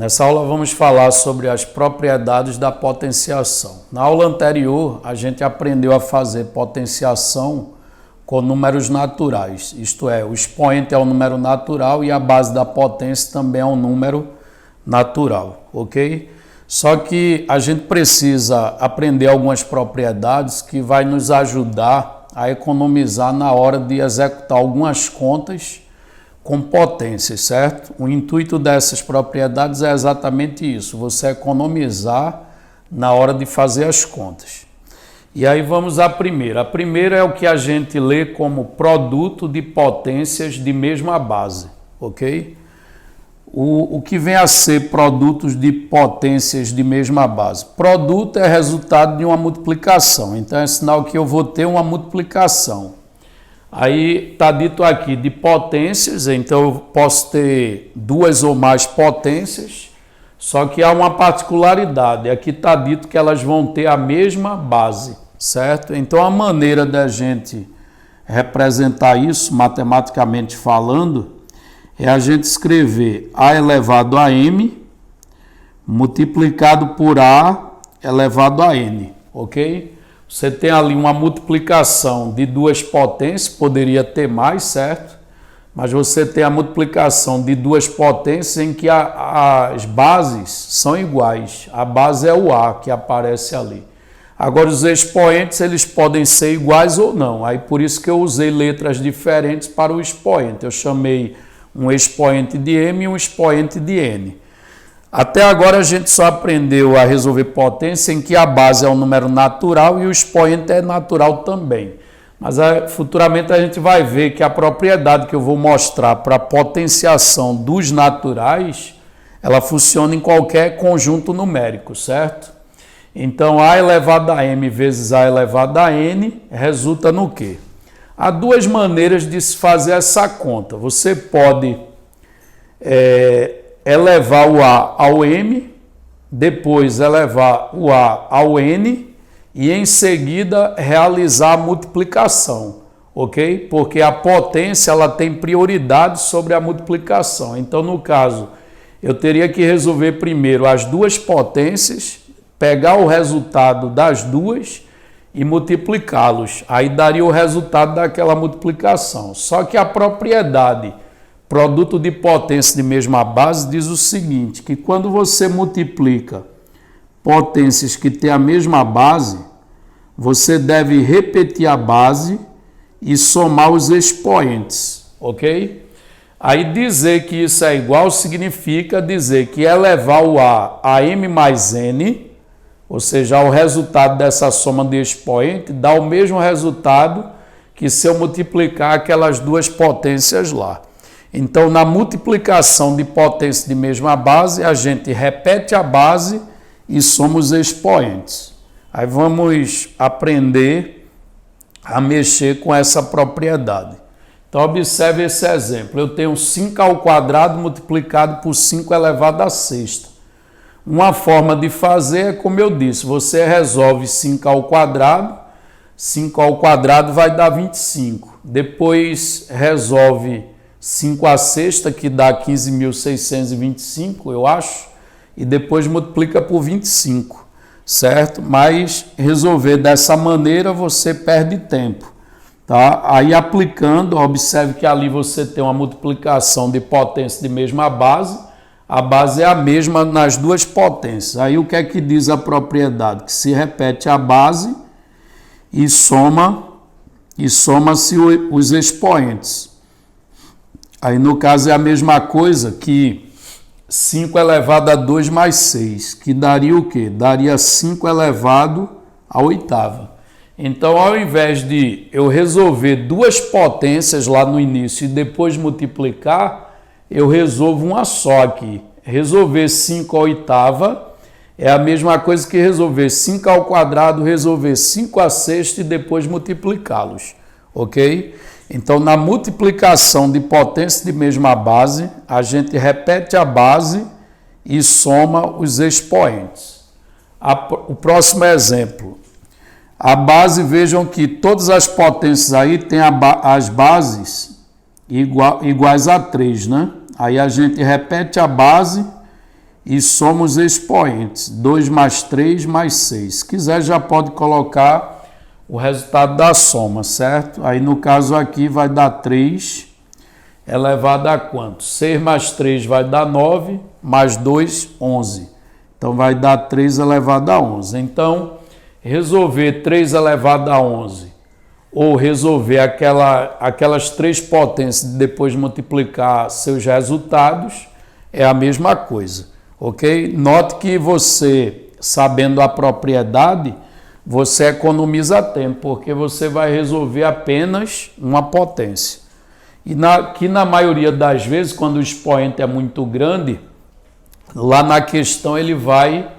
Nessa aula vamos falar sobre as propriedades da potenciação. Na aula anterior, a gente aprendeu a fazer potenciação com números naturais, isto é, o expoente é um número natural e a base da potência também é um número natural, ok? Só que a gente precisa aprender algumas propriedades que vai nos ajudar a economizar na hora de executar algumas contas com potência, certo? O intuito dessas propriedades é exatamente isso, você economizar na hora de fazer as contas. E aí vamos à primeira. A primeira é o que a gente lê como produto de potências de mesma base, ok? O que vem a ser produtos de potências de mesma base? Produto é resultado de uma multiplicação, então é sinal que eu vou ter uma multiplicação. Aí está dito aqui de potências, então eu posso ter duas ou mais potências, só que há uma particularidade, aqui está dito que elas vão ter a mesma base, certo? Então a maneira da gente representar isso, matematicamente falando, é a gente escrever A elevado a M multiplicado por A elevado a N, ok? Você tem ali uma multiplicação de duas potências, poderia ter mais, certo? Mas você tem a multiplicação de duas potências em que as bases são iguais. A base é o A que aparece ali. Agora os expoentes eles podem ser iguais ou não. Aí por isso que eu usei letras diferentes para o expoente. Eu chamei um expoente de M e um expoente de N. Até agora a gente só aprendeu a resolver potência em que a base é um número natural e o expoente é natural também. Mas futuramente a gente vai ver que a propriedade que eu vou mostrar para a potenciação dos naturais, ela funciona em qualquer conjunto numérico, certo? Então A elevado a M vezes A elevado a N resulta no quê? Há duas maneiras de se fazer essa conta. Você pode elevar o A ao M, depois elevar o A ao N e em seguida realizar a multiplicação, ok? Porque a potência ela tem prioridade sobre a multiplicação. Então, no caso, eu teria que resolver primeiro as duas potências, pegar o resultado das duas e multiplicá-los. Aí daria o resultado daquela multiplicação. Só que a propriedade produto de potência de mesma base diz o seguinte, que quando você multiplica potências que têm a mesma base, você deve repetir a base e somar os expoentes, ok? Aí dizer que isso é igual significa dizer que elevar o A M mais N, ou seja, o resultado dessa soma de expoente dá o mesmo resultado que se eu multiplicar aquelas duas potências lá. Então, na multiplicação de potência de mesma base, a gente repete a base e soma os expoentes. Aí vamos aprender a mexer com essa propriedade. Então, observe esse exemplo. Eu tenho 5 ao quadrado multiplicado por 5 elevado à sexta. Uma forma de fazer é como eu disse, você resolve 5 ao quadrado, 5 ao quadrado vai dar 25. Depois resolve 5 à sexta, que dá 15.625, eu acho, e depois multiplica por 25, certo? Mas resolver dessa maneira você perde tempo, tá? Aí aplicando, observe que ali você tem uma multiplicação de potência de mesma base, a base é a mesma nas duas potências. Aí o que é que diz a propriedade? Que se repete a base e soma-se os expoentes. Aí, no caso, é a mesma coisa que 5 elevado a 2 mais 6, que daria o quê? Daria 5 elevado a oitava. Então, ao invés de eu resolver duas potências lá no início e depois multiplicar, eu resolvo uma só aqui. Resolver 5 à oitava é a mesma coisa que resolver 5 ao quadrado, resolver 5 à sexta e depois multiplicá-los, ok? Então, na multiplicação de potência de mesma base, a gente repete a base e soma os expoentes. O próximo exemplo. A base, vejam que todas as potências aí têm as bases iguais a 3, né? Aí a gente repete a base e soma os expoentes, 2 mais 3 mais 6. Se quiser, já pode colocar o resultado da soma, certo? Aí, no caso aqui, vai dar 3 elevado a quanto? 6 mais 3 vai dar 9, mais 2, 11. Então, vai dar 3 elevado a 11. Então, resolver 3 elevado a 11 ou resolver aquelas 3 potências e depois multiplicar seus resultados é a mesma coisa, ok? Note que você, sabendo a propriedade, você economiza tempo, porque você vai resolver apenas uma potência. E na maioria das vezes, quando o expoente é muito grande, lá na questão ele vai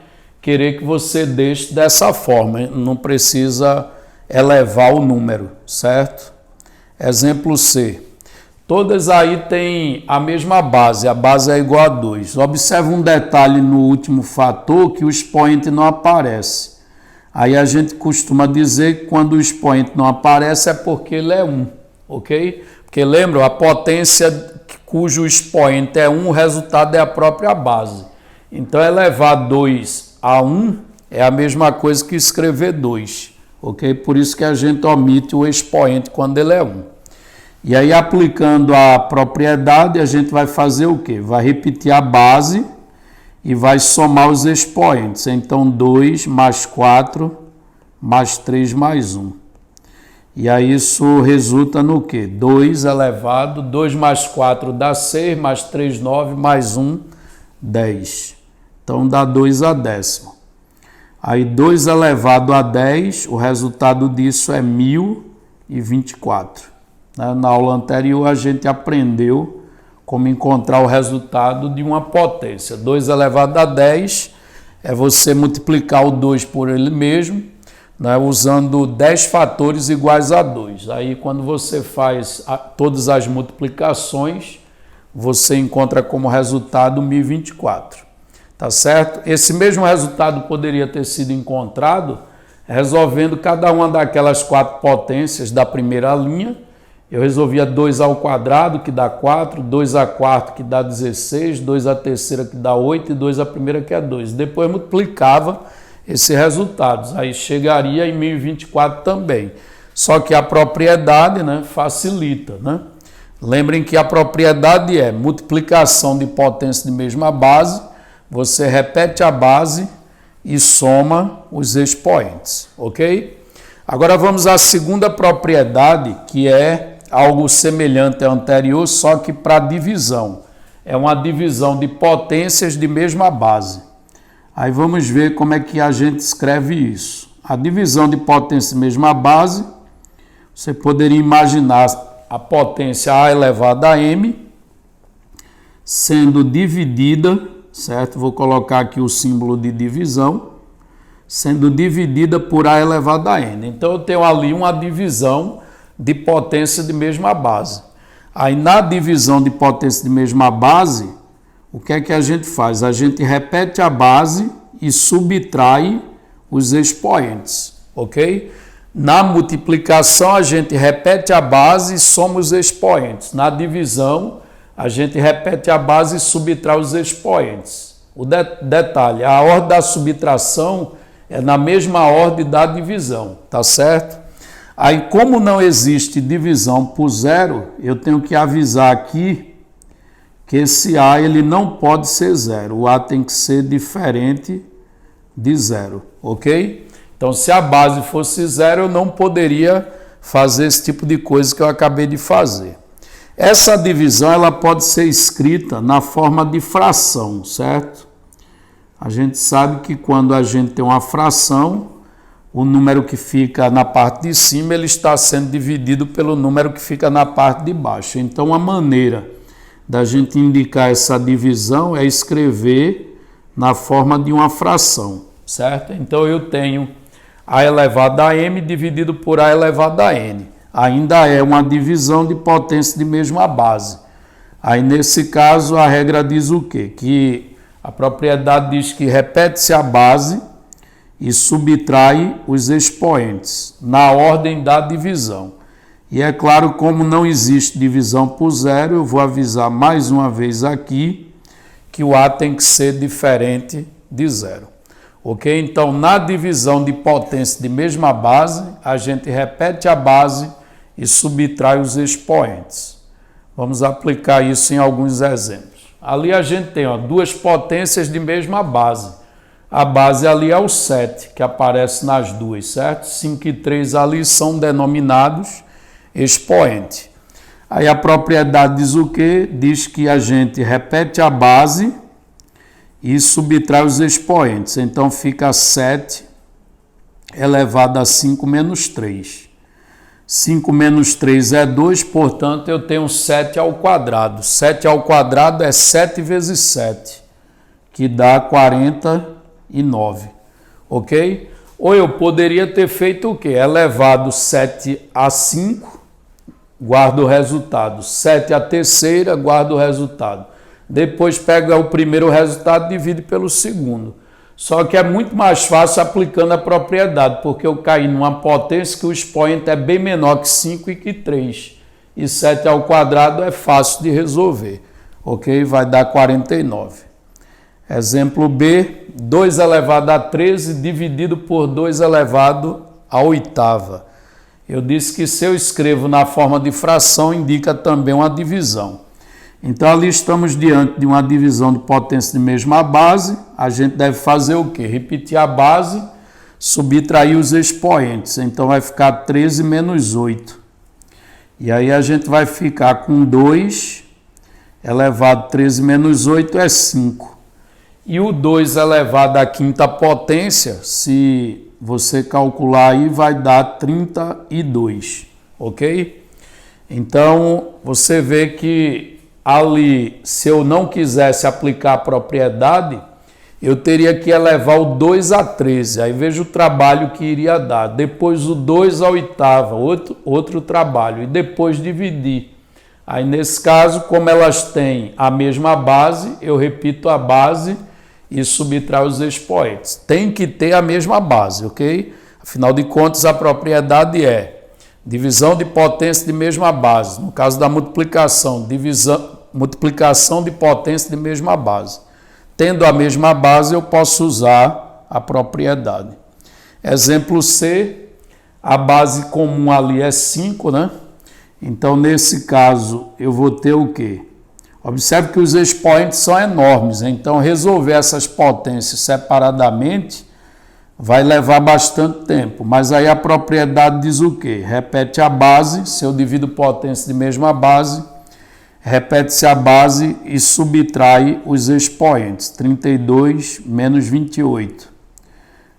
querer que você deixe dessa forma, não precisa elevar o número, certo? Exemplo C. Todas aí têm a mesma base, a base é igual a 2. Observe um detalhe no último fator, que o expoente não aparece. Aí a gente costuma dizer que quando o expoente não aparece é porque ele é 1, ok? Porque lembra, a potência cujo expoente é 1, o resultado é a própria base. Então elevar 2 a 1 é a mesma coisa que escrever 2, ok? Por isso que a gente omite o expoente quando ele é 1. E aí, aplicando a propriedade, a gente vai fazer o quê? Vai repetir a base e vai somar os expoentes. Então, 2 mais 4 mais 3 mais 1. E aí, isso resulta no quê? 2 elevado, 2 mais 4 dá 6, mais 3, 9, mais 1, 10. Então, dá 2 a décimo. Aí, 2 elevado a 10, o resultado disso é 1024. Na aula anterior, a gente aprendeu como encontrar o resultado de uma potência. 2 elevado a 10 é você multiplicar o 2 por ele mesmo, né, usando 10 fatores iguais a 2. Aí, quando você faz todas as multiplicações, você encontra como resultado 1024. Tá certo? Esse mesmo resultado poderia ter sido encontrado resolvendo cada uma daquelas 4 potências da primeira linha. Eu resolvia 2 ao quadrado, que dá 4, 2 a quarto, que dá 16, 2 a terceira, que dá 8, e 2 a primeira, que é 2. Depois multiplicava esses resultados, aí chegaria em 1024 também. Só que a propriedade, né, facilita, né? Lembrem que a propriedade é multiplicação de potência de mesma base, você repete a base e soma os expoentes, ok? Agora vamos à segunda propriedade, que é algo semelhante ao anterior, só que para divisão. É uma divisão de potências de mesma base. Aí vamos ver como é que a gente escreve isso. A divisão de potência de mesma base, você poderia imaginar a potência A elevado a M sendo dividida, certo? Vou colocar aqui o símbolo de divisão, sendo dividida por A elevado a N. Então eu tenho ali uma divisão de potência de mesma base. Aí na divisão de potência de mesma base, o que é que a gente faz? A gente repete a base e subtrai os expoentes, ok? Na multiplicação, a gente repete a base e soma os expoentes. Na divisão, a gente repete a base e subtrai os expoentes. O detalhe, a ordem da subtração é na mesma ordem da divisão, tá certo? Aí, como não existe divisão por zero, eu tenho que avisar aqui que esse A ele não pode ser zero. O A tem que ser diferente de zero, ok? Então, se a base fosse zero, eu não poderia fazer esse tipo de coisa que eu acabei de fazer. Essa divisão ela pode ser escrita na forma de fração, certo? A gente sabe que quando a gente tem uma fração, o número que fica na parte de cima, ele está sendo dividido pelo número que fica na parte de baixo. Então, a maneira da gente indicar essa divisão é escrever na forma de uma fração, certo? Então, eu tenho A elevado a M dividido por A elevado a N. Ainda é uma divisão de potência de mesma base. Aí, nesse caso, a regra diz o quê? Que a propriedade diz que repete-se a base e subtrai os expoentes na ordem da divisão. E é claro, como não existe divisão por zero, eu vou avisar mais uma vez aqui que o A tem que ser diferente de zero. Ok? Então, na divisão de potência de mesma base, a gente repete a base e subtrai os expoentes. Vamos aplicar isso em alguns exemplos. Ali a gente tem duas potências de mesma base. A base ali é o 7, que aparece nas duas, certo? 5 e 3 ali são denominados expoente. Aí a propriedade diz o quê? Diz que a gente repete a base e subtrai os expoentes. Então fica 7 elevado a 5 menos 3. 5 menos 3 é 2, portanto eu tenho 7 ao quadrado. 7 ao quadrado é 7 vezes 7, que dá 49, ok? Ou eu poderia ter feito o quê? Elevado 7 a 5, guardo o resultado. 7 a terceira, guardo o resultado. Depois pega o primeiro resultado e divide pelo segundo. Só que é muito mais fácil aplicando a propriedade, porque eu caí numa potência que o expoente é bem menor que 5 e que 3. E 7 ao quadrado é fácil de resolver, ok? Vai dar 49. Exemplo B, 2 elevado a 13 dividido por 2 elevado a oitava. Eu disse que se eu escrevo na forma de fração, indica também uma divisão. Então, ali estamos diante de uma divisão de potência de mesma base. A gente deve fazer o quê? Repetir a base, subtrair os expoentes. Então, vai ficar 13 menos 8. E aí a gente vai ficar com 2 elevado a 13 menos 8 é 5. E o 2 elevado à quinta potência, se você calcular aí, vai dar 32, ok? Então, você vê que ali, se eu não quisesse aplicar a propriedade, eu teria que elevar o 2 a 13. Aí veja o trabalho que iria dar. Depois o 2 a oitava, outro trabalho. E depois dividir. Aí nesse caso, como elas têm a mesma base, eu repito a base e subtraio os expoentes. Tem que ter a mesma base, ok? Afinal de contas, a propriedade é divisão de potência de mesma base. No caso da multiplicação, multiplicação de potência de mesma base. Tendo a mesma base, eu posso usar a propriedade. Exemplo C, a base comum ali é 5, né? Então, nesse caso, eu vou ter o quê? Observe que os expoentes são enormes, então resolver essas potências separadamente vai levar bastante tempo. Mas aí a propriedade diz o quê? Repete a base, se eu divido potência de mesma base, repete-se a base e subtrai os expoentes. 32 menos 28.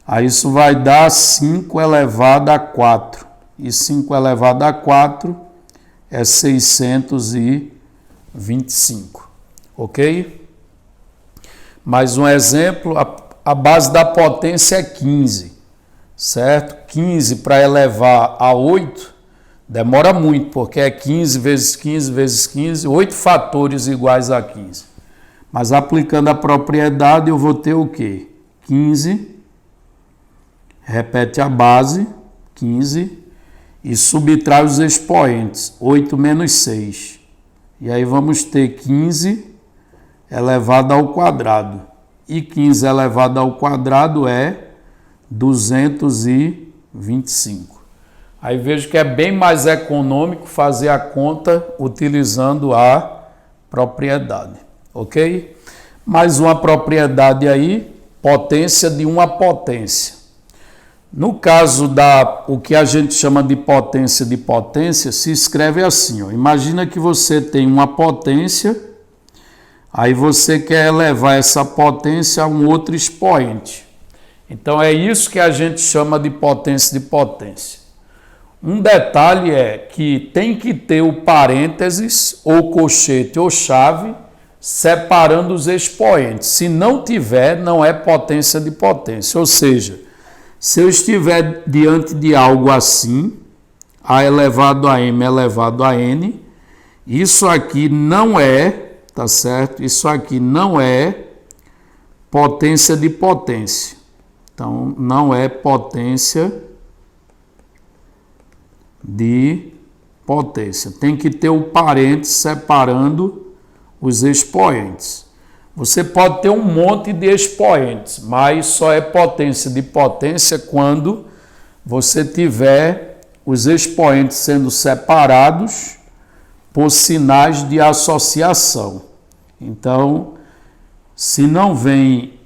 Aí isso vai dar 5 elevado a 4. E 5 elevado a 4 é 625. Ok? Mais um exemplo. A base da potência é 15. Certo? 15 para elevar a 8 demora muito, porque é 15 vezes 15 vezes 15, 8 fatores iguais a 15. Mas aplicando a propriedade, eu vou ter o quê? 15, repete a base, 15, e subtrai os expoentes, 8 menos 6. E aí vamos ter 15 elevado ao quadrado. E 15 elevado ao quadrado é 225. Aí vejo que é bem mais econômico fazer a conta utilizando a propriedade, ok? Mais uma propriedade aí, potência de uma potência. No caso o que a gente chama de potência, se escreve assim, ó. Imagina que você tem uma potência, aí você quer elevar essa potência a um outro expoente. Então é isso que a gente chama de potência. Um detalhe é que tem que ter o parênteses, ou colchete, ou chave, separando os expoentes. Se não tiver, não é potência. Ou seja, se eu estiver diante de algo assim, A elevado a M elevado a N, isso aqui não é, tá certo? Isso aqui não é potência de potência. Então, não é potência de potência. Tem que ter o parênteses separando os expoentes. Você pode ter um monte de expoentes, mas só é potência de potência quando você tiver os expoentes sendo separados por sinais de associação. Então, se não vem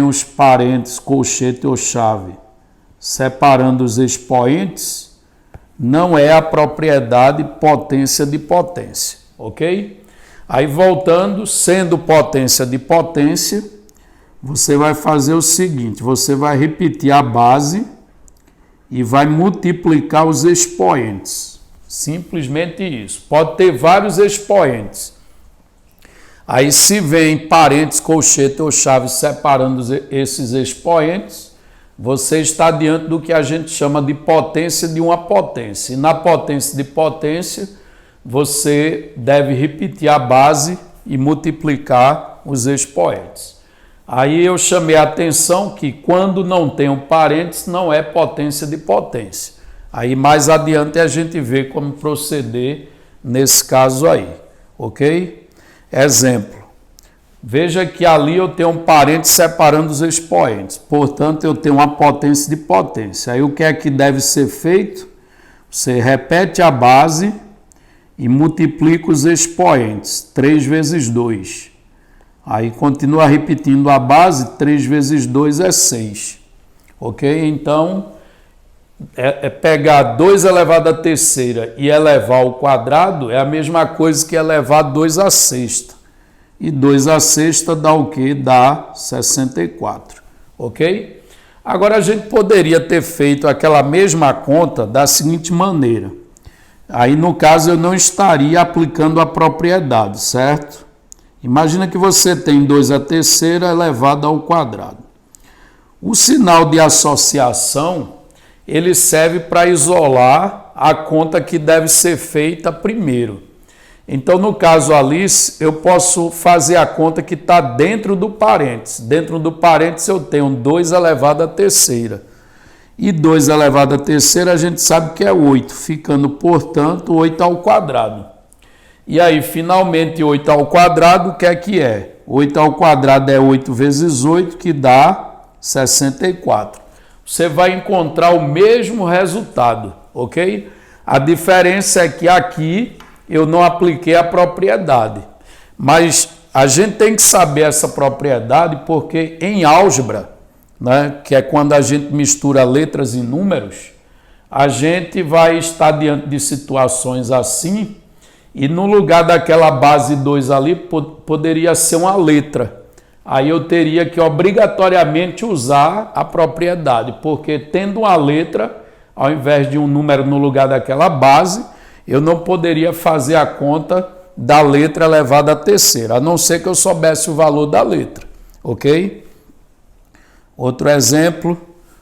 os parentes colchete ou chave separando os expoentes, não é a propriedade potência de potência, ok? Aí voltando, sendo potência de potência, você vai fazer o seguinte, você vai repetir a base e vai multiplicar os expoentes. Simplesmente isso. Pode ter vários expoentes. Aí se vem parentes, colchete ou chave separando esses expoentes, você está diante do que a gente chama de potência de uma potência. E na potência de potência, você deve repetir a base e multiplicar os expoentes. Aí eu chamei a atenção que quando não tem parentes, não é potência de potência. Aí mais adiante a gente vê como proceder nesse caso aí, ok? Exemplo. Veja que ali eu tenho um parente separando os expoentes, portanto eu tenho uma potência de potência. Aí o que é que deve ser feito? Você repete a base e multiplica os expoentes, 3 vezes 2. Aí continua repetindo a base, 3 vezes 2 é 6. Ok? Então, pegar 2 elevado à terceira e elevar ao quadrado é a mesma coisa que elevar 2 à sexta. E 2 à sexta dá o quê? Dá 64. Ok? Agora a gente poderia ter feito aquela mesma conta da seguinte maneira. Aí, no caso, eu não estaria aplicando a propriedade, certo? Imagina que você tem 2 à terceira elevado ao quadrado. O sinal de associação, ele serve para isolar a conta que deve ser feita primeiro. Então, no caso ali, eu posso fazer a conta que está dentro do parênteses. Dentro do parênteses eu tenho 2 elevado à terceira. E 2 elevado à terceira a gente sabe que é 8, ficando, portanto, 8 ao quadrado. E aí, finalmente, 8 ao quadrado, o que é que é? 8 ao quadrado é 8 vezes 8, que dá 64. Você vai encontrar o mesmo resultado, ok? A diferença é que aqui eu não apliquei a propriedade. Mas a gente tem que saber essa propriedade porque em álgebra, né, que é quando a gente mistura letras e números, a gente vai estar diante de situações assim e no lugar daquela base 2 ali poderia ser uma letra. Aí eu teria que obrigatoriamente usar a propriedade, porque tendo uma letra, ao invés de um número no lugar daquela base, eu não poderia fazer a conta da letra elevada à terceira, a não ser que eu soubesse o valor da letra, ok? Outro exemplo,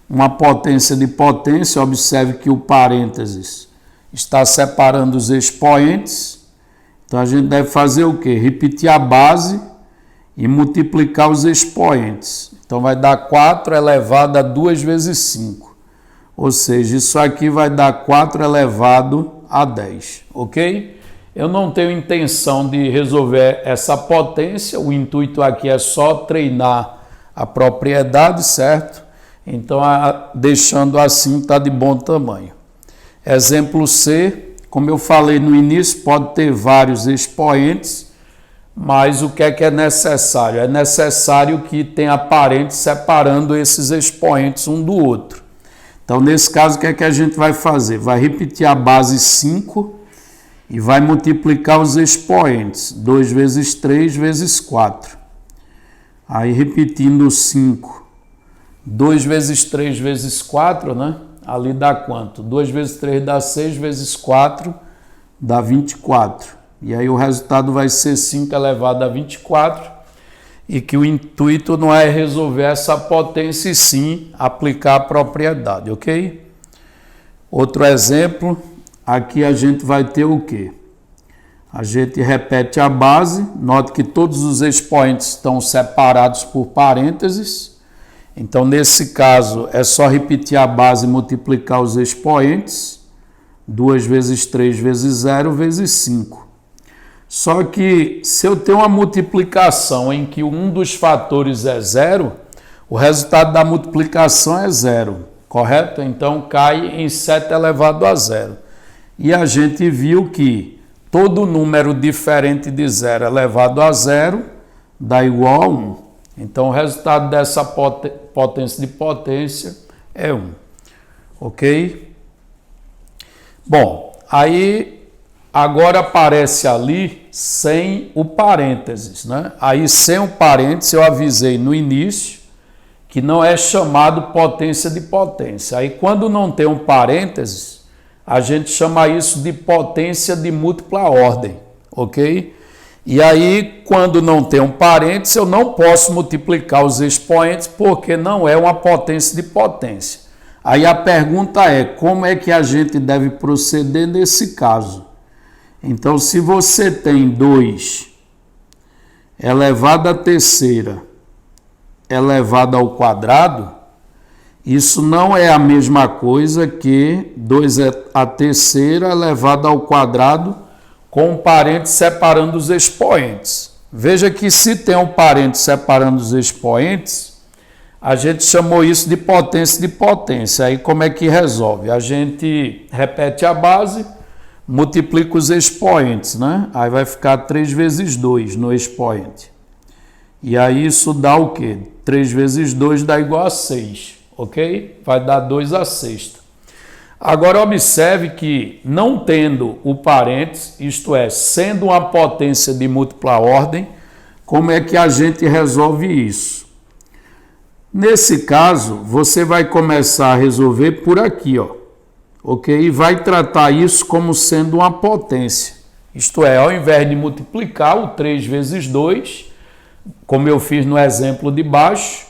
uma potência de potência, observe que o parênteses está separando os expoentes, então a gente deve fazer o quê? Repetir a base e multiplicar os expoentes. Então vai dar 4 elevado a 2 vezes 5, ou seja, isso aqui vai dar 4 elevado a 10, ok? Eu não tenho intenção de resolver essa potência, o intuito aqui é só treinar a propriedade, certo? Então, deixando assim, está de bom tamanho. Exemplo C, como eu falei no início, pode ter vários expoentes, mas o que é necessário? É necessário que tenha parentes separando esses expoentes um do outro. Então, nesse caso, o que é que a gente vai fazer? Vai repetir a base 5 e vai multiplicar os expoentes. 2 vezes 3 vezes 4. Aí, repetindo 5. 2 vezes 3 vezes 4, né? Ali dá quanto? 2 vezes 3 dá 6, vezes 4 dá 24. E aí o resultado vai ser 5 elevado a 24. E que o intuito não é resolver essa potência e sim aplicar a propriedade, ok? Outro exemplo, aqui a gente vai ter o quê? A gente repete a base, note que todos os expoentes estão separados por parênteses, então nesse caso é só repetir a base e multiplicar os expoentes, 2 vezes 3 vezes 0 vezes 5. Só que se eu tenho uma multiplicação em que um dos fatores é zero, o resultado da multiplicação é zero, correto? Então cai em 7 elevado a zero. E a gente viu que todo número diferente de zero elevado a zero dá igual a 1. Então o resultado dessa potência de potência é 1. Ok? Bom, aí agora aparece ali sem o parênteses, né? Aí sem o parênteses eu avisei no início que não é chamado potência de potência. Aí quando não tem um parênteses, a gente chama isso de potência de múltipla ordem, ok? E aí quando não tem um parênteses, eu não posso multiplicar os expoentes porque não é uma potência de potência. Aí a pergunta é, como é que a gente deve proceder nesse caso? Então, se você tem 2 elevado à terceira elevado ao quadrado, isso não é a mesma coisa que 2 à terceira elevado ao quadrado com um parênteses separando os expoentes. Veja que se tem um parênteses separando os expoentes, a gente chamou isso de potência de potência. Aí como é que resolve? A gente repete a base, multiplica os expoentes, né? Aí vai ficar 3 vezes 2 no expoente. E aí isso dá o quê? 3 vezes 2 dá igual a 6, ok? Vai dar 2 à sexta. Agora observe que não tendo o parênteses, isto é, sendo uma potência de múltipla ordem, como é que a gente resolve isso? Nesse caso, você vai começar a resolver por aqui, ó. Ok? E vai tratar isso como sendo uma potência. Isto é, ao invés de multiplicar o 3 vezes 2, como eu fiz no exemplo de baixo,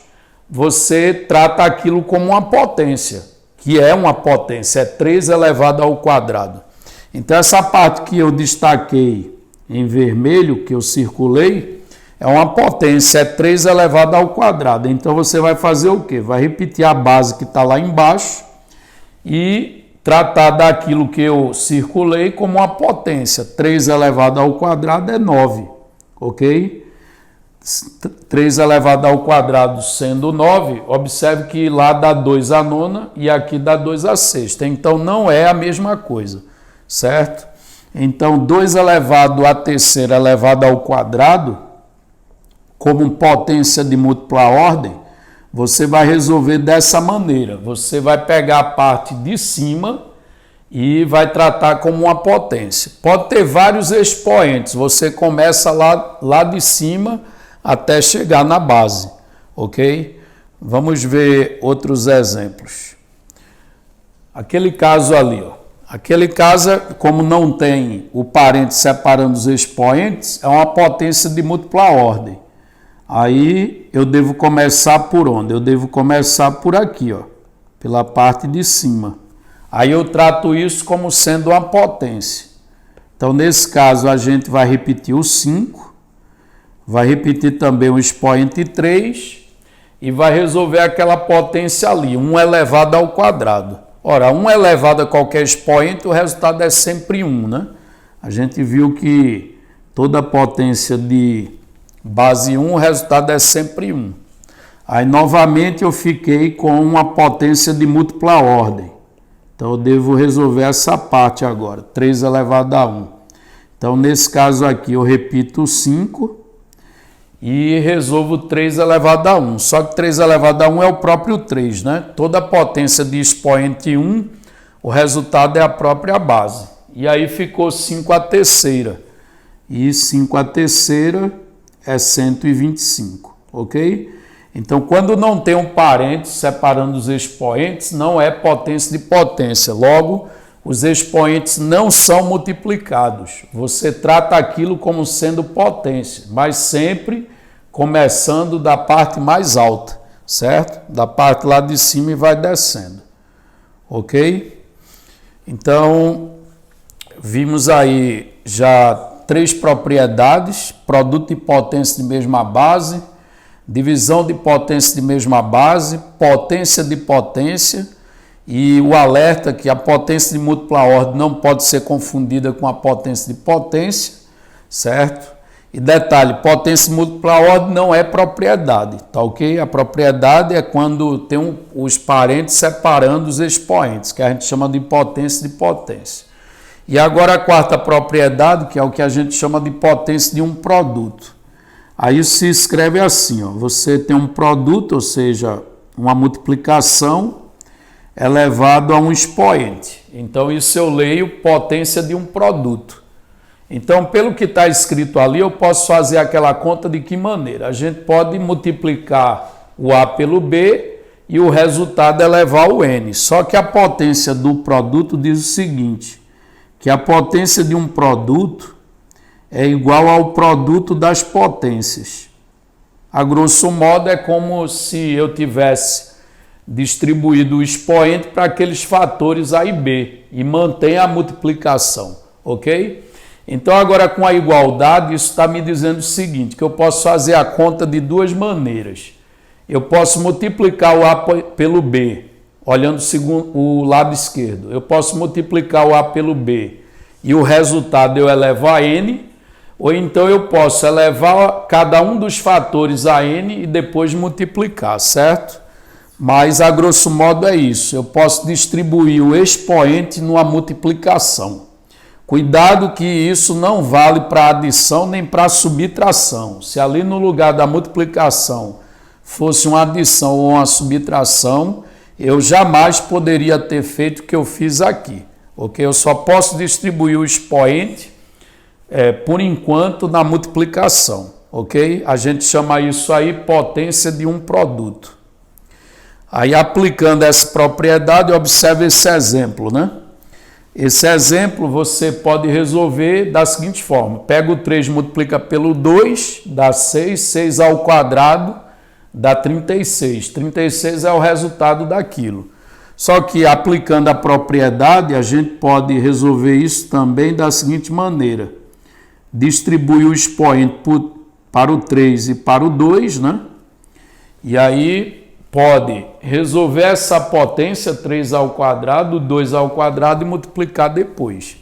você trata aquilo como uma potência, que é uma potência, é 3 elevado ao quadrado. Então essa parte que eu destaquei em vermelho, que eu circulei, é uma potência, é 3 elevado ao quadrado. Então você vai fazer o quê? Vai repetir a base que está lá embaixo e tratar daquilo que eu circulei como uma potência. 3 elevado ao quadrado é 9, ok? 3 elevado ao quadrado sendo 9, observe que lá dá 2 à nona e aqui dá 2 à sexta. Então não é a mesma coisa, certo? Então 2 elevado à terceira elevado ao quadrado, como potência de múltipla ordem, você vai resolver dessa maneira. Você vai pegar a parte de cima e vai tratar como uma potência. Pode ter vários expoentes. Você começa lá de cima até chegar na base, ok? Vamos ver outros exemplos. Aquele caso ali, ó. Aquele caso, como não tem o parênteses separando os expoentes, é uma potência de múltipla ordem. Aí eu devo começar por onde? Eu devo começar por aqui, ó, pela parte de cima. Aí eu trato isso como sendo uma potência. Então, nesse caso, a gente vai repetir o 5, vai repetir também o expoente 3 e vai resolver aquela potência ali, 1 elevado ao quadrado. Ora, 1 elevado a qualquer expoente, o resultado é sempre 1, né? A gente viu que toda potência de base 1, o resultado é sempre 1. Aí, novamente, eu fiquei com uma potência de múltipla ordem. Então, eu devo resolver essa parte agora, 3 elevado a 1. Então, nesse caso aqui, eu repito o 5 e resolvo 3 elevado a 1. Só que 3 elevado a 1 é o próprio 3, né? Toda potência de expoente 1, o resultado é a própria base. E aí ficou 5 à terceira. E 5 à terceira é 125, ok? Então, quando não tem um parênteses separando os expoentes, não é potência de potência. Logo, os expoentes não são multiplicados. Você trata aquilo como sendo potência, mas sempre começando da parte mais alta, certo? Da parte lá de cima e vai descendo, ok? Então, vimos aí já 3 propriedades: produto e potência de mesma base, divisão de potência de mesma base, potência de potência, e o alerta que a potência de múltipla ordem não pode ser confundida com a potência de potência. certo? E detalhe, potência múltipla ordem não é propriedade, tá ok? A propriedade é quando tem os parentes separando os expoentes, que a gente chama de potência de potência. E agora a quarta propriedade, que é o que a gente chama de potência de um produto. Aí se escreve assim, ó, você tem um produto, ou seja, uma multiplicação elevado a um expoente. Então isso eu leio potência de um produto. Então, pelo que está escrito ali, eu posso fazer aquela conta de que maneira? A gente pode multiplicar o A pelo B e o resultado elevar o N. Só que a potência do produto diz o seguinte, que a potência de um produto é igual ao produto das potências. A grosso modo, é como se eu tivesse distribuído o expoente para aqueles fatores A e B e mantém a multiplicação, ok? Então, agora com a igualdade, isso está me dizendo o seguinte, que eu posso fazer a conta de duas maneiras. Eu posso multiplicar o A pelo B, olhando o lado esquerdo. Eu posso multiplicar o A pelo B e o resultado eu elevo a N, ou então eu posso elevar cada um dos fatores a N e depois multiplicar, certo? Mas, a grosso modo, é isso. Eu posso distribuir o expoente numa multiplicação. Cuidado que isso não vale para adição nem para subtração. Se ali no lugar da multiplicação fosse uma adição ou uma subtração, eu jamais poderia ter feito o que eu fiz aqui. Ok? Eu só posso distribuir o expoente, por enquanto, na multiplicação. Ok? A gente chama isso aí potência de um produto. Aí, aplicando essa propriedade, observe esse exemplo, né? Esse exemplo você pode resolver da seguinte forma. Pega o 3, multiplica pelo 2, dá 6. 6 ao quadrado dá 36. 36 é o resultado daquilo. Só que aplicando a propriedade, a gente pode resolver isso também da seguinte maneira. Distribui o expoente para o 3 e para o 2, né? E aí pode resolver essa potência 3 ao quadrado, 2 ao quadrado e multiplicar depois.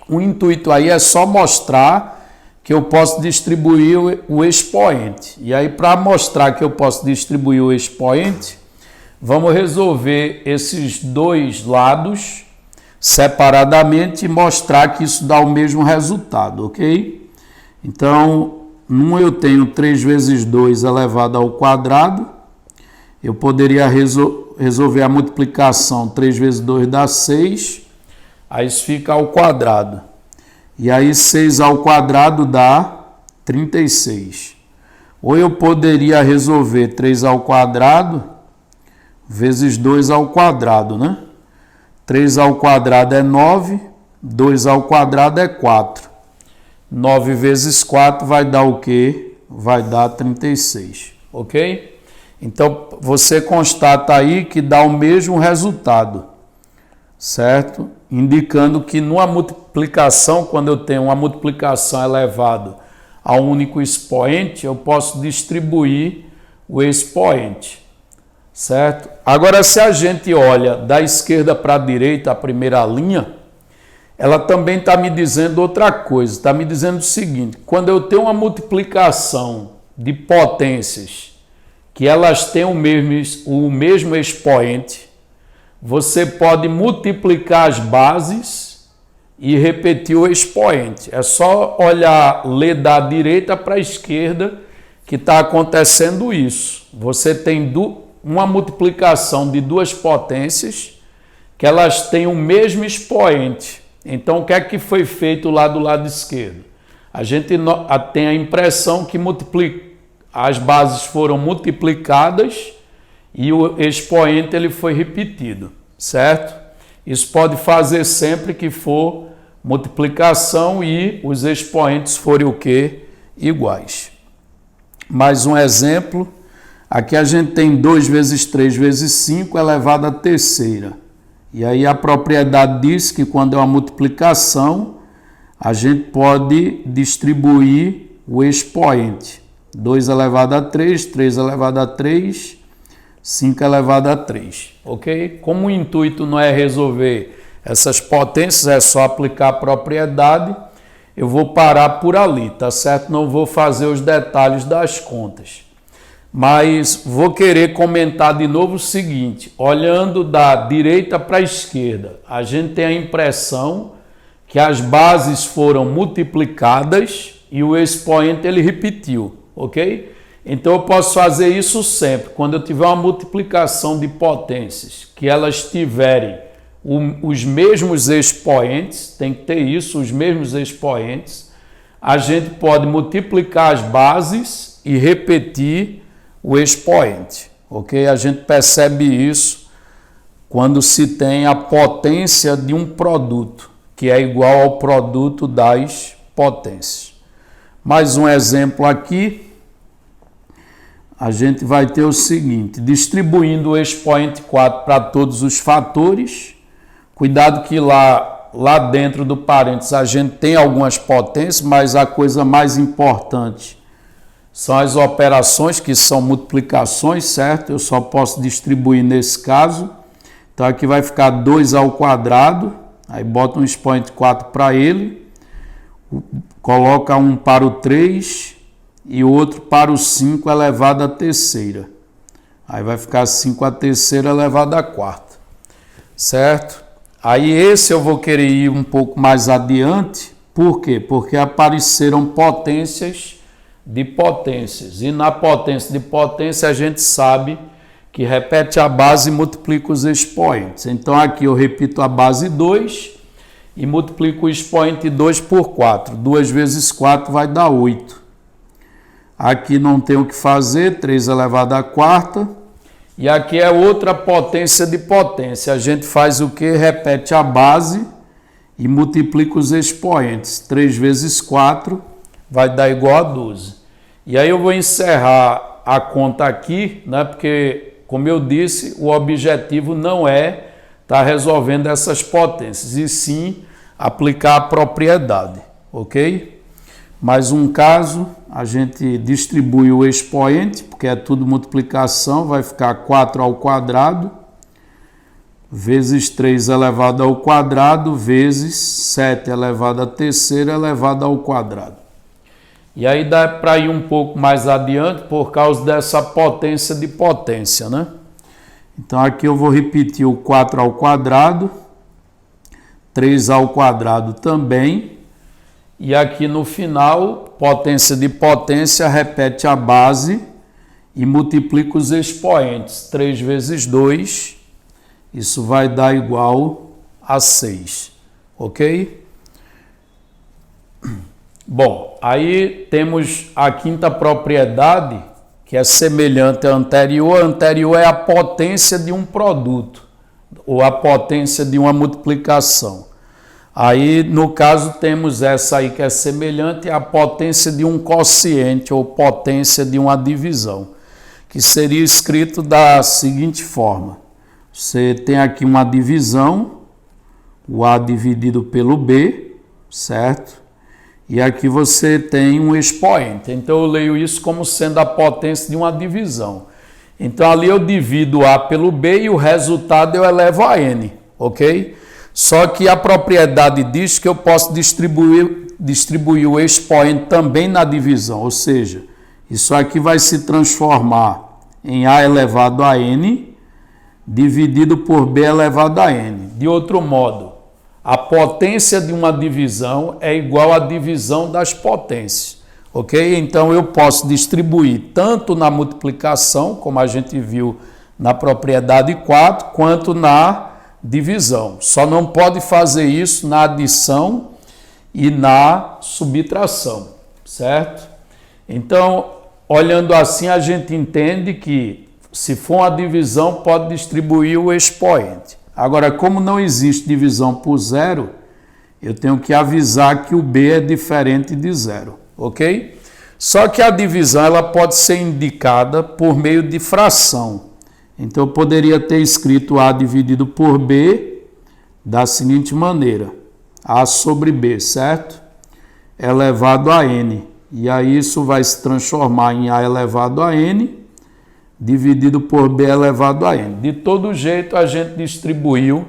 O intuito aí é só mostrar que eu posso distribuir o expoente. E aí, para mostrar que eu posso distribuir o expoente, vamos resolver esses dois lados separadamente e mostrar que isso dá o mesmo resultado, ok? Então, num eu tenho 3 vezes 2 elevado ao quadrado. Eu poderia resolver a multiplicação, 3 vezes 2 dá 6, aí isso fica ao quadrado. E aí 6 ao quadrado dá 36. Ou eu poderia resolver 3 ao quadrado vezes 2 ao quadrado, né? 3 ao quadrado é 9, 2 ao quadrado é 4. 9 vezes 4 vai dar o quê? Vai dar 36, ok? Então, você constata aí que dá o mesmo resultado, certo? Indicando que numa multiplicação, quando eu tenho uma multiplicação elevada a um único expoente, eu posso distribuir o expoente, certo? Agora, se a gente olha da esquerda para a direita, a primeira linha, ela também está me dizendo outra coisa. Está me dizendo o seguinte, quando eu tenho uma multiplicação de potências que elas têm o mesmo expoente, você pode multiplicar as bases e repetir o expoente. É só ler da direita para a esquerda que está acontecendo isso. Você tem uma multiplicação de duas potências que elas têm o mesmo expoente. Então, o que é que foi feito lá do lado esquerdo? A gente tem a impressão que as bases foram multiplicadas e o expoente ele foi repetido, certo? Isso pode fazer sempre que for multiplicação e os expoentes forem o quê? Iguais. Mais um exemplo. Aqui a gente tem 2 vezes 3 vezes 5 elevado à terceira. E aí a propriedade diz que quando é uma multiplicação, a gente pode distribuir o expoente. 2 elevado a 3, 3 elevado a 3, 5 elevado a 3, ok? Como o intuito não é resolver essas potências, é só aplicar a propriedade, eu vou parar por ali, tá certo? Não vou fazer os detalhes das contas. Mas vou querer comentar de novo o seguinte, olhando da direita para a esquerda, a gente tem a impressão que as bases foram multiplicadas e o expoente ele repetiu, ok? Então eu posso fazer isso sempre, quando eu tiver uma multiplicação de potências, que elas tiverem os mesmos expoentes, tem que ter isso, os mesmos expoentes, a gente pode multiplicar as bases e repetir o expoente, ok? A gente percebe isso quando se tem a potência de um produto, que é igual ao produto das potências. Mais um exemplo aqui, a gente vai ter o seguinte, distribuindo o expoente 4 para todos os fatores, cuidado que lá dentro do parênteses a gente tem algumas potências, mas a coisa mais importante são as operações, que são multiplicações, certo? Eu só posso distribuir nesse caso. Então aqui vai ficar 2 ao quadrado, aí bota um expoente 4 para ele, coloca um para o 3 e outro para o 5 elevado à terceira. Aí vai ficar 5 à terceira elevado à quarta, certo? Aí esse eu vou querer ir um pouco mais adiante, por quê? Porque apareceram potências de potências, e na potência de potência a gente sabe que repete a base e multiplica os expoentes. Então aqui eu repito a base 2 e multiplico o expoente 2 por 4. 2 vezes 4 vai dar 8. Aqui não tem o que fazer, 3 elevado à quarta. E aqui é outra potência de potência. A gente faz o que? Repete a base e multiplica os expoentes. 3 vezes 4 vai dar igual a 12. E aí eu vou encerrar a conta aqui, né? Porque, como eu disse, o objetivo não é estar resolvendo essas potências, e sim aplicar a propriedade, ok? Mais um caso, a gente distribui o expoente, porque é tudo multiplicação, vai ficar 4 ao quadrado, vezes 3 elevado ao quadrado, vezes 7 elevado à terceira elevado ao quadrado. E aí dá para ir um pouco mais adiante por causa dessa potência de potência, né? Então aqui eu vou repetir o 4 ao quadrado, 3 ao quadrado também, e aqui no final, potência de potência, repete a base e multiplica os expoentes. 3 vezes 2, isso vai dar igual a 6, ok? Bom, aí temos a quinta propriedade, que é semelhante à anterior. A anterior é a potência de um produto, ou a potência de uma multiplicação. Aí, no caso, temos essa aí que é semelhante à potência de um quociente, ou potência de uma divisão, que seria escrito da seguinte forma. Você tem aqui uma divisão, o A dividido pelo B, certo? E aqui você tem um expoente. Então eu leio isso como sendo a potência de uma divisão. Então ali eu divido A pelo B e o resultado eu elevo a N, ok? Só que a propriedade diz que eu posso distribuir o expoente também na divisão, ou seja, isso aqui vai se transformar em A elevado a N dividido por B elevado a N. De outro modo, a potência de uma divisão é igual à divisão das potências, ok? Então eu posso distribuir tanto na multiplicação, como a gente viu na propriedade 4, quanto na divisão. Só não pode fazer isso na adição e na subtração, certo? Então, olhando assim, a gente entende que se for uma divisão, pode distribuir o expoente. Agora, como não existe divisão por zero, eu tenho que avisar que o B é diferente de zero, ok? Só que a divisão ela pode ser indicada por meio de fração. Então, eu poderia ter escrito A dividido por B da seguinte maneira. A sobre B, certo? Elevado a N. E aí isso vai se transformar em A elevado a N dividido por B elevado a N. De todo jeito, a gente distribuiu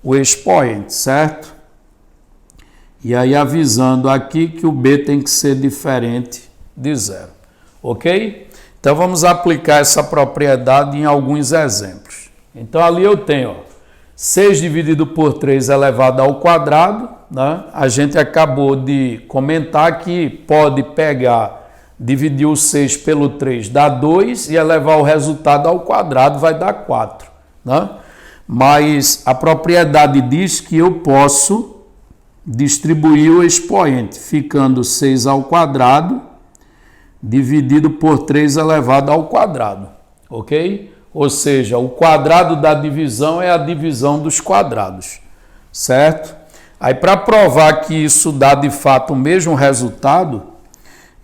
o expoente, certo? E aí avisando aqui que o b tem que ser diferente de zero. Ok? Então vamos aplicar essa propriedade em alguns exemplos. Então ali eu tenho 6 dividido por 3 elevado ao quadrado, né? A gente acabou de comentar que pode pegar, dividir o 6 pelo 3 dá 2 e elevar o resultado ao quadrado vai dar 4. Né? Mas a propriedade diz que eu posso distribuir o expoente, ficando 6 ao quadrado dividido por 3 elevado ao quadrado. Ok? Ou seja, o quadrado da divisão é a divisão dos quadrados, certo? Aí, para provar que isso dá de fato o mesmo resultado,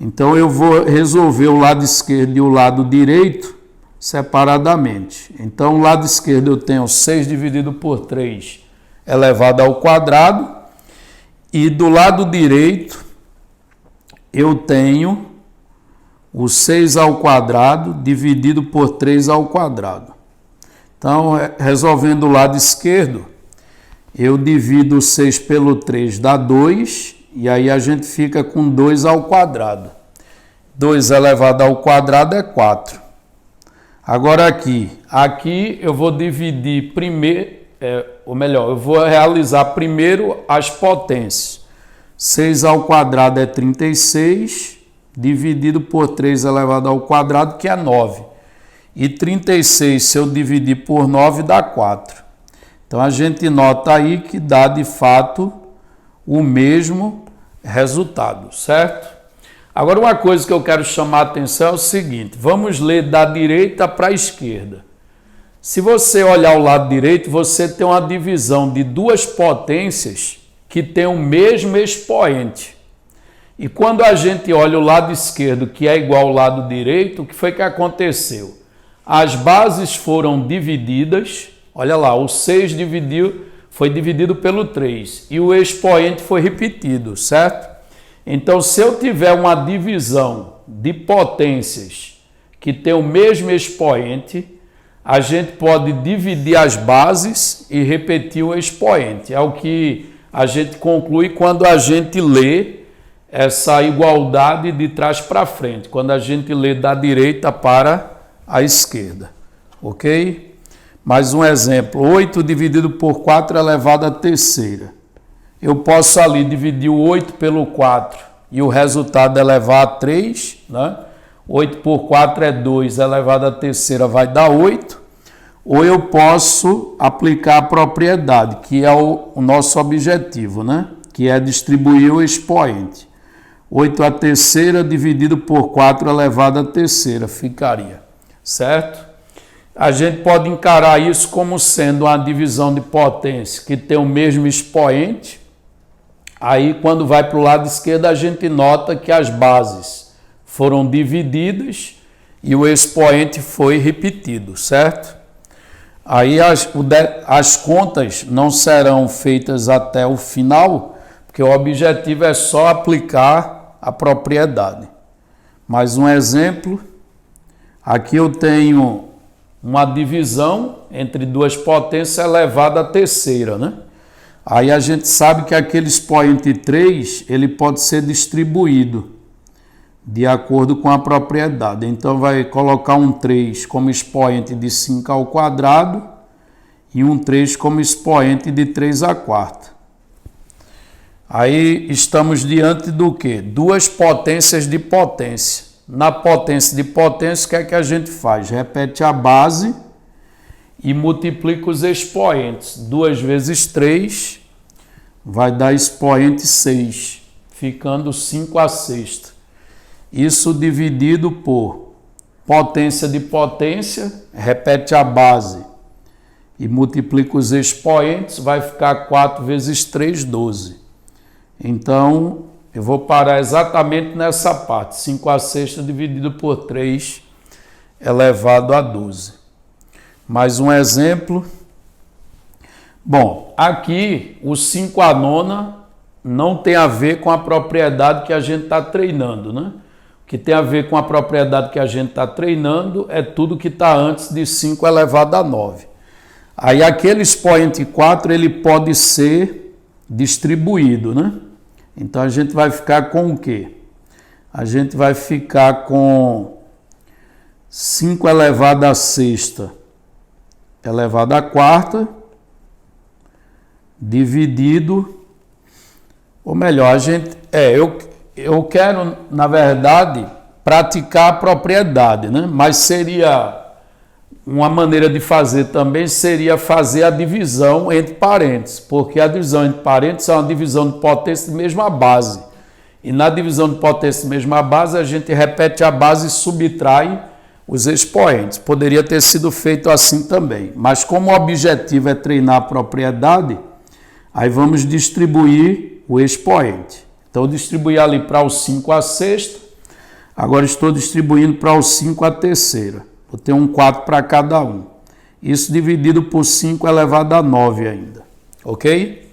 então eu vou resolver o lado esquerdo e o lado direito separadamente. Então, o lado esquerdo eu tenho 6 dividido por 3 elevado ao quadrado, e do lado direito eu tenho o 6 ao quadrado dividido por 3 ao quadrado. Então, resolvendo o lado esquerdo, eu divido o 6 pelo 3, dá 2, e aí a gente fica com 2 ao quadrado. 2 elevado ao quadrado é 4. Agora aqui eu vou dividir primeiro, eu vou realizar primeiro as potências. 6 ao quadrado é 36, dividido por 3 elevado ao quadrado, que é 9. E 36, se eu dividir por 9, dá 4. Então, a gente nota aí que dá, de fato, o mesmo resultado, certo? Agora, uma coisa que eu quero chamar a atenção é o seguinte. Vamos ler da direita para a esquerda. Se você olhar o lado direito, você tem uma divisão de duas potências que tem o mesmo expoente. E quando a gente olha o lado esquerdo, que é igual ao lado direito, o que foi que aconteceu? As bases foram divididas, olha lá, o 6 foi dividido pelo 3 e o expoente foi repetido, certo? Então, se eu tiver uma divisão de potências que tem o mesmo expoente, a gente pode dividir as bases e repetir o expoente. É o que a gente conclui quando a gente lê essa igualdade de trás para frente, quando a gente lê da direita para a esquerda, ok? Mais um exemplo, 8 dividido por 4 elevado à terceira. Eu posso ali dividir o 8 pelo 4 e o resultado elevar a 3, né? 8 por 4 é 2, elevado à terceira vai dar 8. Ou eu posso aplicar a propriedade, que é o nosso objetivo, né? Que é distribuir o expoente. 8 à terceira dividido por 4 elevado à terceira ficaria, certo? A gente pode encarar isso como sendo uma divisão de potência que tem o mesmo expoente. Aí, quando vai para o lado esquerdo, a gente nota que as bases foram divididas e o expoente foi repetido, certo? Aí as contas não serão feitas até o final, porque o objetivo é só aplicar a propriedade. Mais um exemplo. Aqui eu tenho uma divisão entre duas potências elevada à terceira, né? Aí a gente sabe que aquele expoente 3, ele pode ser distribuído de acordo com a propriedade. Então, vai colocar um 3 como expoente de 5 ao quadrado e um 3 como expoente de 3 à quarta. Aí, estamos diante do quê? Duas potências de potência. Na potência de potência, o que é que a gente faz? Repete a base e multiplica os expoentes. 2 vezes 3 vai dar expoente 6, ficando 5 à sexta. Isso dividido por potência de potência, repete a base e multiplica os expoentes, vai ficar 4 vezes 3, 12. Então, eu vou parar exatamente nessa parte, 5 à sexta dividido por 3 elevado a 12. Mais um exemplo. Bom, aqui o 5 à nona não tem a ver com a propriedade que a gente está treinando, né? O que tem a ver com a propriedade que a gente está treinando é tudo que está antes de 5 elevado a 9. Aí aquele expoente 4 ele pode ser distribuído, né? Então a gente vai ficar com o quê? A gente vai ficar com 5 elevado à sexta elevado à quarta dividido, ou melhor, eu quero, na verdade, praticar a propriedade, né? Mas seria uma maneira de fazer também seria fazer a divisão entre parênteses, porque a divisão entre parênteses é uma divisão de potência de mesma base. E na divisão de potência de mesma base, a gente repete a base e subtrai os expoentes. Poderia ter sido feito assim também, mas como o objetivo é treinar a propriedade, aí vamos distribuir o expoente. Então, eu distribuí ali para o 5 a sexta, agora estou distribuindo para o 5 a terceira. Vou ter um 4 para cada um. Isso dividido por 5 elevado a 9 ainda, ok?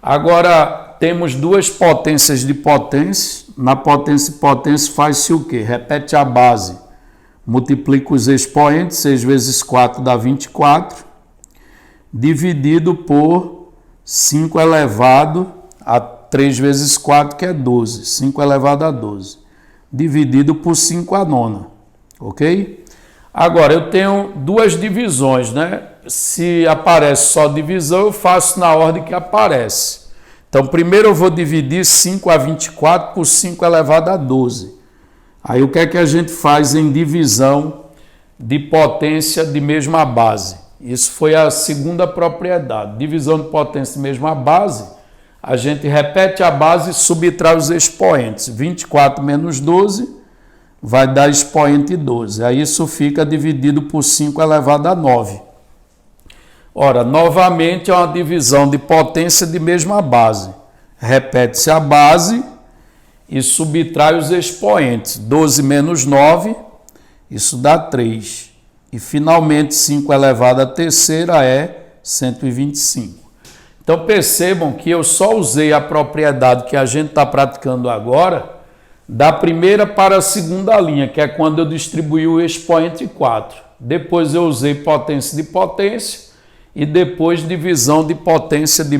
Agora, temos duas potências de potência. Na potência e potência faz-se o quê? Repete a base, multiplica os expoentes, 6 vezes 4 dá 24, dividido por 5 elevado a 3 vezes 4, que é 12. 5 elevado a 12. Dividido por 5 a nona, ok? Agora, eu tenho duas divisões, né? Se aparece só divisão, eu faço na ordem que aparece. Então, primeiro eu vou dividir 5 a 24 por 5 elevado a 12. Aí, o que é que a gente faz em divisão de potência de mesma base? Isso foi a segunda propriedade. Divisão de potência de mesma base, a gente repete a base e subtrai os expoentes. 24 menos 12 vai dar expoente 12. Aí isso fica dividido por 5 elevado a 9. Ora, novamente é uma divisão de potência de mesma base. Repete-se a base e subtrai os expoentes. 12 menos 9, isso dá 3. E finalmente 5 elevado à terceira é 125. Então percebam que eu só usei a propriedade que a gente está praticando agora da primeira para a segunda linha, que é quando eu distribuí o expoente 4. Depois eu usei potência de potência e depois divisão de potência de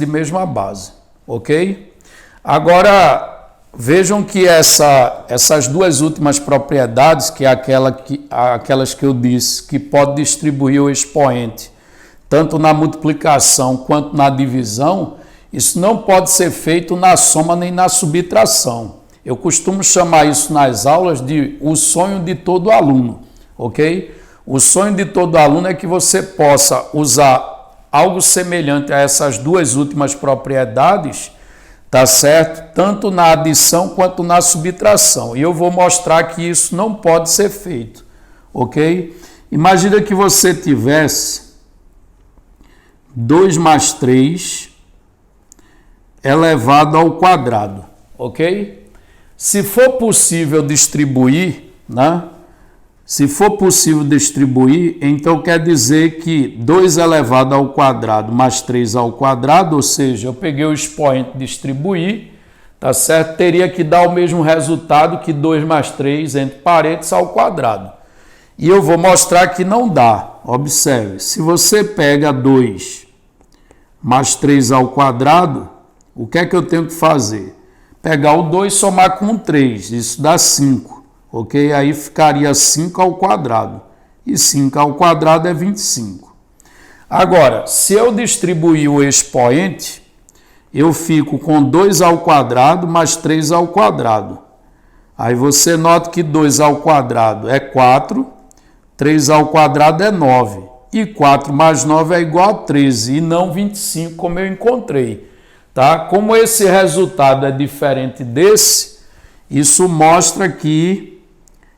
mesma base, ok? Agora, vejam que essas duas últimas propriedades, que é aquelas que eu disse, que pode distribuir o expoente tanto na multiplicação quanto na divisão, isso não pode ser feito na soma nem na subtração. Eu costumo chamar isso nas aulas de o sonho de todo aluno, ok? O sonho de todo aluno é que você possa usar algo semelhante a essas duas últimas propriedades, tá certo? Tanto na adição quanto na subtração. E eu vou mostrar que isso não pode ser feito, ok? Imagina que você tivesse 2 mais 3 elevado ao quadrado, ok? Se for possível distribuir, né? Se for possível distribuir, então quer dizer que 2 elevado ao quadrado mais 3 ao quadrado, ou seja, eu peguei o expoente e distribuí, tá certo? Teria que dar o mesmo resultado que 2 mais 3 entre parênteses ao quadrado. E eu vou mostrar que não dá. Observe, se você pega 2 mais 3 ao quadrado, o que é que eu tenho que fazer? Pegar o 2 e somar com 3, isso dá 5, ok? Aí ficaria 5 ao quadrado, e 5 ao quadrado é 25. Agora, se eu distribuir o expoente, eu fico com 2 ao quadrado mais 3 ao quadrado. Aí você nota que 2 ao quadrado é 4, 3 ao quadrado é 9, e 4 mais 9 é igual a 13, e não 25, como eu encontrei. Tá? Como esse resultado é diferente desse, isso mostra que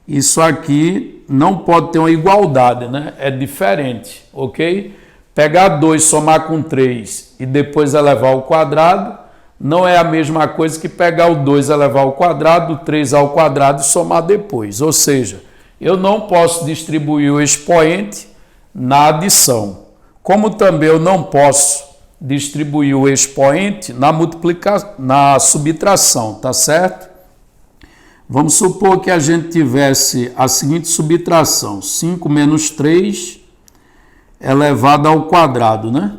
isso aqui não pode ter uma igualdade, né? É diferente, ok? Pegar 2, somar com 3 e depois elevar ao quadrado, não é a mesma coisa que pegar o 2 elevar ao quadrado, o 3 ao quadrado e somar depois. Ou seja, eu não posso distribuir o expoente na adição. Como também eu não posso distribuir o expoente na subtração, tá certo? Vamos supor que a gente tivesse a seguinte subtração: 5 menos 3 elevado ao quadrado, né?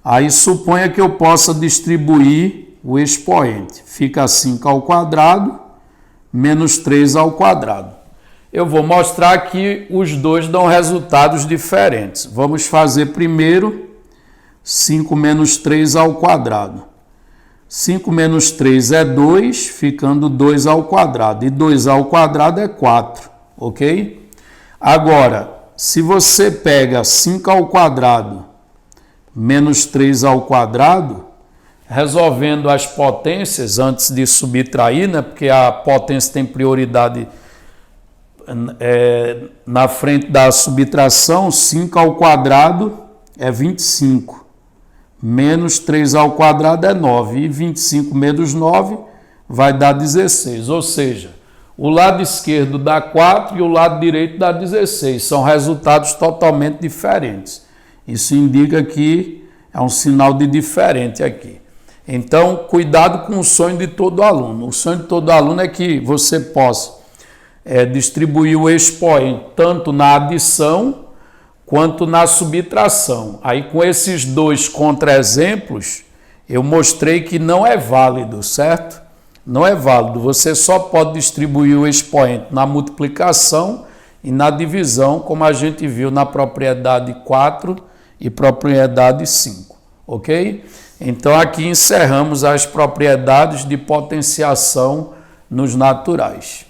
Aí suponha que eu possa distribuir o expoente. Fica 5 ao quadrado menos 3 ao quadrado. Eu vou mostrar que os dois dão resultados diferentes. Vamos fazer primeiro 5 menos 3 ao quadrado. 5 menos 3 é 2, ficando 2 ao quadrado. E 2 ao quadrado é 4, ok? Agora, se você pega 5 ao quadrado menos 3 ao quadrado, resolvendo as potências antes de subtrair, né? Porque a potência tem prioridade na frente da subtração. 5 ao quadrado é 25. Menos 3 ao quadrado é 9. E 25 menos 9 vai dar 16. Ou seja, o lado esquerdo dá 4 e o lado direito dá 16. São resultados totalmente diferentes. Isso indica que é um sinal de diferente aqui. Então, cuidado com o sonho de todo aluno. O sonho de todo aluno é que você possa distribuir o expoente tanto na adição quanto na subtração. Aí, com esses dois contra-exemplos, eu mostrei que não é válido, certo? Não é válido. Você só pode distribuir o expoente na multiplicação e na divisão, como a gente viu na propriedade 4 e propriedade 5, ok? Então, aqui encerramos as propriedades de potenciação nos naturais.